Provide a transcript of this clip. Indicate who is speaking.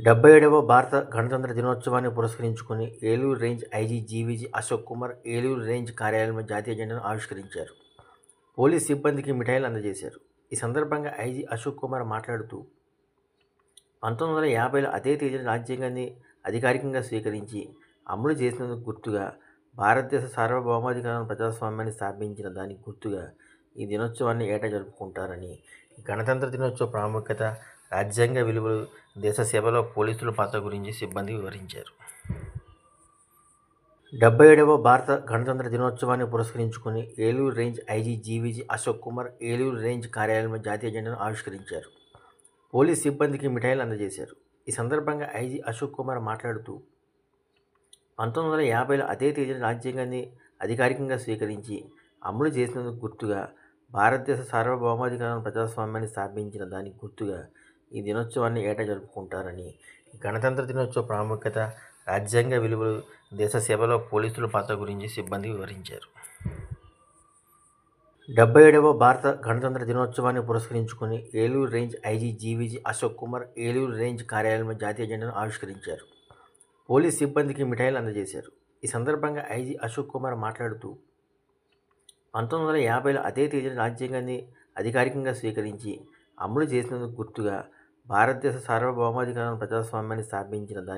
Speaker 1: 77వ భారత గణతంత్ర దినోత్సవాన్ని పురస్కరించుకుని Eluru range IG GVG Ashok Kumar Eluru range కార్యాలయంలో జాతీయ జెండాను ఆవిష్కరించారు. పోలీస్ సిబ్బందికి మిఠాయిలు అందజేశారు. ఈ సందర్భంగా ఐజీ అశోక్ కుమార్ మాట్లాడుతూ 1950లో అదే తేదీన రాజ్యాంగాన్ని అధికారికంగా స్వీకరించి అమలు చేసినందుకు గుర్తుగా భారతదేశ సార్వభౌమాధికారం ప్రజాస్వామ్యాన్ని స్థాపించిన దానికి గుర్తుగా ఈ దినోత్సవాన్ని ఏటా జరుపుకుంటారని, గణతంత్ర దినోత్సవ ప్రాముఖ్యత, రాజ్యాంగ విలువలు, దేశ సేవలో పోలీసుల పాత్ర గురించి సిబ్బంది వివరించారు. 77వ భారత గణతంత్ర దినోత్సవాన్ని పురస్కరించుకుని Eluru range IG GVG Ashok Kumar Eluru range కార్యాలయంలో జాతీయ జెండాను ఆవిష్కరించారు. పోలీస్ సిబ్బందికి మిఠాయిలు అందజేశారు. ఈ సందర్భంగా ఐజీ అశోక్ కుమార్ మాట్లాడుతూ 1950లో అదే తేదీన రాజ్యాంగాన్ని అధికారికంగా స్వీకరించి అమలు చేసినందుకు గుర్తుగా భారతదేశ సార్వభౌమాధికారం ప్రజాస్వామ్యాన్ని స్థాపించిన దానికి గుర్తుగా ఈ దినోత్సవాన్ని ఏటా జరుపుకుంటారని, గణతంత్ర దినోత్సవ ప్రాముఖ్యత, రాజ్యాంగ విలువలు, దేశ సేవలో పోలీసుల పాత్ర గురించి సిబ్బంది వివరించారు. 77వ భారత గణతంత్ర దినోత్సవాన్ని పురస్కరించుకుని Eluru range IG GVG Ashok Kumar Eluru range కార్యాలయంలో జాతీయ జెండాను ఆవిష్కరించారు. పోలీస్ సిబ్బందికి మిఠాయిలు అందజేశారు. ఈ సందర్భంగా ఐజీ అశోక్ కుమార్ మాట్లాడుతూ 1950లో అదే తేదీన రాజ్యాంగాన్ని అధికారికంగా స్వీకరించి అమలు చేసినందుకు గుర్తుగా భారతదేశ సార్వభౌమాధికారం ప్రజాస్వామ్యాన్ని స్థాపించిన దానికి